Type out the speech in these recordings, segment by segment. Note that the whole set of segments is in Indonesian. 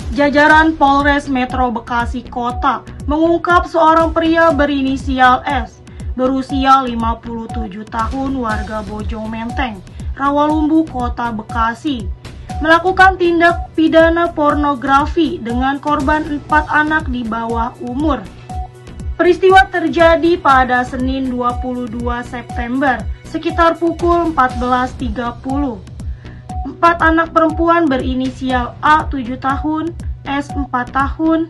Jajaran Polres Metro Bekasi Kota mengungkap seorang pria berinisial S, berusia 57 tahun, warga Bojong Menteng, Rawalumbu, Kota Bekasi, melakukan tindak pidana pornografi dengan korban 4 anak di bawah umur. Peristiwa terjadi pada Senin 22 September sekitar pukul 14.30. 4 anak perempuan berinisial A 7 tahun, S 4 tahun,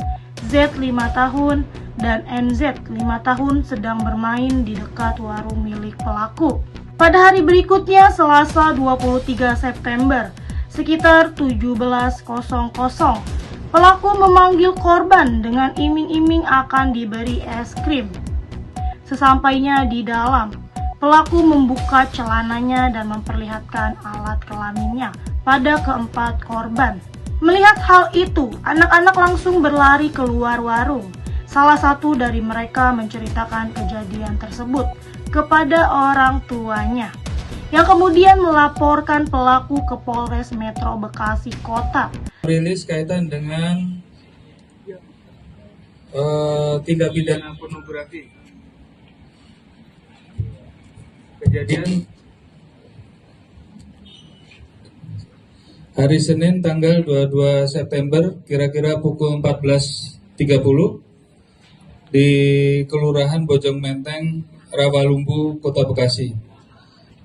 Z 5 tahun, dan NZ 5 tahun sedang bermain di dekat warung milik pelaku. Pada hari berikutnya, Selasa 23 September, sekitar 17.00, pelaku memanggil korban dengan iming-iming akan diberi es krim. Sesampainya di dalam, pelaku membuka celananya dan memperlihatkan alat kelaminnya pada keempat korban. Melihat hal itu, anak-anak langsung berlari keluar warung. Salah satu dari mereka menceritakan kejadian tersebut kepada orang tuanya, yang kemudian melaporkan pelaku ke Polres Metro Bekasi Kota. Rilis kaitan dengan tindak pidana pornografi. Kejadian hari Senin tanggal 22 September kira-kira pukul 14.30 di Kelurahan Bojong Menteng, Rawalumbu, Kota Bekasi.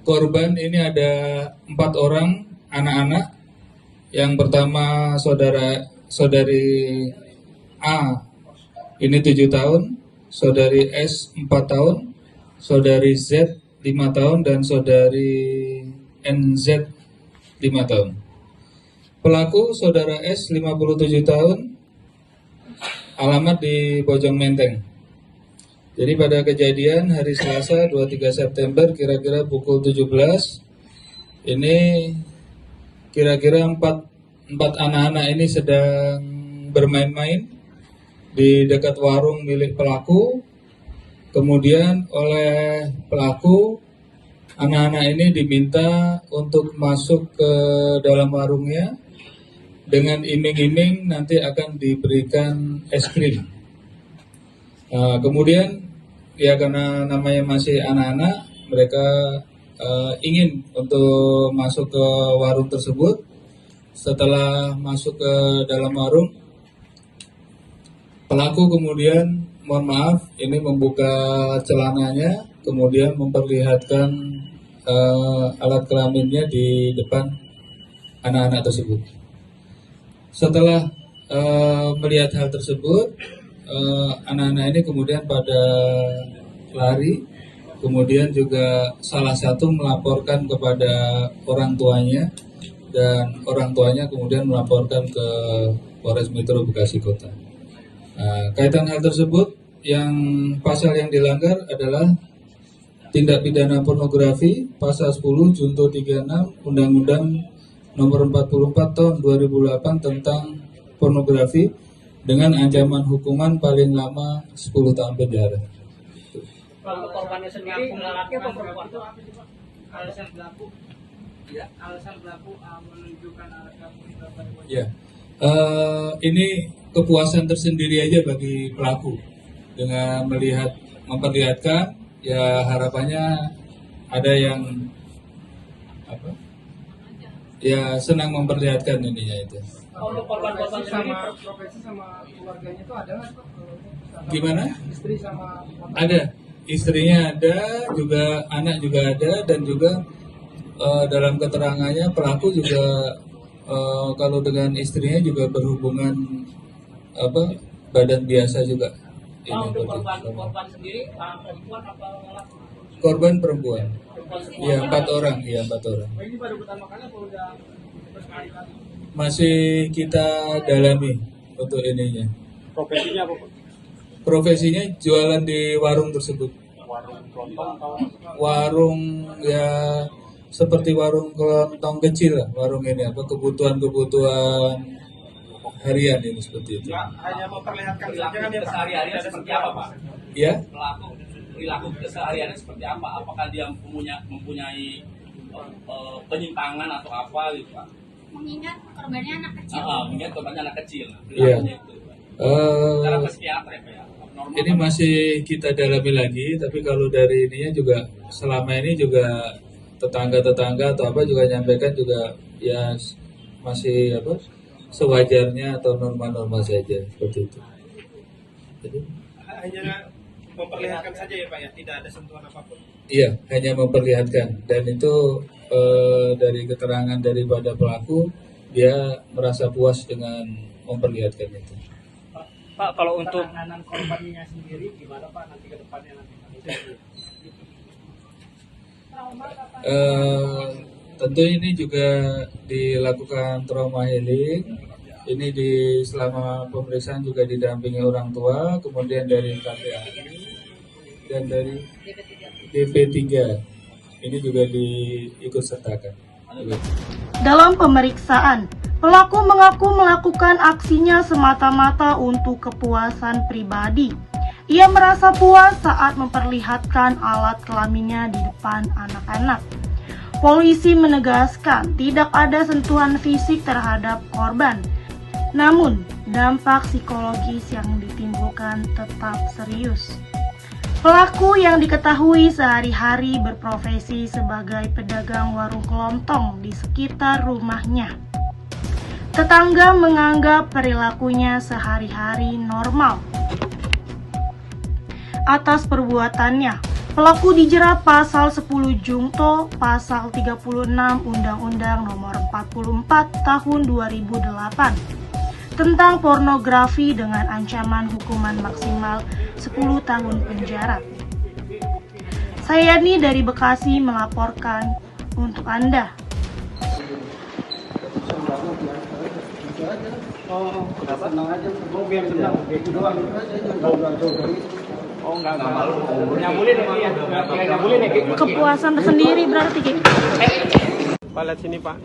Korban ini ada 4 orang anak-anak. Yang pertama saudari A ini 7 tahun, saudari S 4 tahun, saudari Z 5 tahun, dan saudari NZ 5 tahun. Pelaku saudara S 57 tahun, alamat di Bojong Menteng. Jadi pada kejadian hari Selasa 23 September kira-kira pukul 17, ini kira-kira 4 anak-anak ini sedang bermain-main di dekat warung milik pelaku. Kemudian oleh pelaku, anak-anak ini diminta untuk masuk ke dalam warungnya dengan iming-iming nanti akan diberikan es krim. Kemudian ya karena namanya masih anak-anak, mereka ingin untuk masuk ke warung tersebut. Setelah masuk ke dalam warung, pelaku kemudian mohon maaf ini membuka celananya, kemudian memperlihatkan alat kelaminnya di depan anak-anak tersebut. Setelah melihat hal tersebut, anak-anak ini kemudian pada lari, kemudian juga salah satu melaporkan kepada orang tuanya, dan orang tuanya kemudian melaporkan ke Polres Metro Bekasi Kota. Kaitan hal tersebut, yang pasal yang dilanggar adalah tindak pidana pornografi, pasal 10 junto 36 Undang-Undang Nomor 44 Tahun 2008 tentang pornografi dengan ancaman hukuman paling lama 10 tahun penjara. Kalau korbannya sendiri laki atau perempuan? Alasan pelaku, ya, alasan pelaku menunjukkan alat kelamin kepada wajah. Ya, ini kepuasan tersendiri aja bagi pelaku dengan memperlihatkan. Ya harapannya ada yang ya senang memperlihatkan ininya itu. Untuk korban-korban sama profesi sama keluarganya itu ada nggak Pak? Gimana? Istri sama Ada, istrinya ada, juga anak juga ada, dan juga dalam keterangannya pelaku juga kalau dengan istrinya juga berhubungan badan biasa juga. untuk korban sendiri perempuan atau laki? Korban perempuan. Perempuan Iya, 4 orang. Iya, 4 orang. Ini baru pertama kali atau udah berkali-kali? Masih kita dalami untuk ininya. Profesinya apa, Pak? Profesinya jualan di warung tersebut. Warung kelontong atau Warung ya seperti warung kelontong kecil lah, warung ini kebutuhan harian ini seperti itu. hanya memperlihatkan saja Perilaku kan ya Pak? kesehariannya seperti apa, Pak? Ya, Perilaku kesehariannya seperti apa? Apakah dia mempunyai penyimpangan atau apa gitu, Pak? mengingat korbannya anak kecil. Mengingat korbannya anak kecil. Iya. Dalam psikiater ya Pak ya. Abnormal. Ini masih kita dalami lagi, tapi kalau dari ininya juga selama ini juga tetangga-tetangga atau apa juga nyampaikan juga ya masih apa sewajarnya atau normal-normal saja seperti itu. Jadi, Hanya memperlihatkan saja ya Pak ya, tidak ada sentuhan apapun. iya, hanya memperlihatkan dan itu dari keterangan daripada pelaku dia merasa puas dengan memperlihatkan itu. Pak, kalau untuk penanganan korbannya sendiri gimana Pak nanti ke depannya nanti? Tentu ini juga dilakukan trauma healing. Ini selama pemeriksaan juga didampingi orang tua, kemudian dari KPAI dan dari DP3. Ini juga diikut sertakan. Dalam pemeriksaan, pelaku mengaku melakukan aksinya semata-mata untuk kepuasan pribadi. Ia merasa puas saat memperlihatkan alat kelaminnya di depan anak-anak. Polisi menegaskan tidak ada sentuhan fisik terhadap korban. Namun, dampak psikologis yang ditimbulkan tetap serius. Pelaku yang diketahui sehari-hari berprofesi sebagai pedagang warung kelontong di sekitar rumahnya. Tetangga menganggap perilakunya sehari-hari normal. Atas perbuatannya, pelaku dijerat pasal 10 Jungto, pasal 36 Undang-Undang Nomor 44 Tahun 2008 tentang pornografi dengan ancaman hukuman maksimal 10 tahun penjara. Saya Yani dari Bekasi melaporkan untuk Anda. Enggak malu. Nyambulin ya. Nyambulin ya. Kepuasan tersendiri berarti. Pak lihat sini Pak.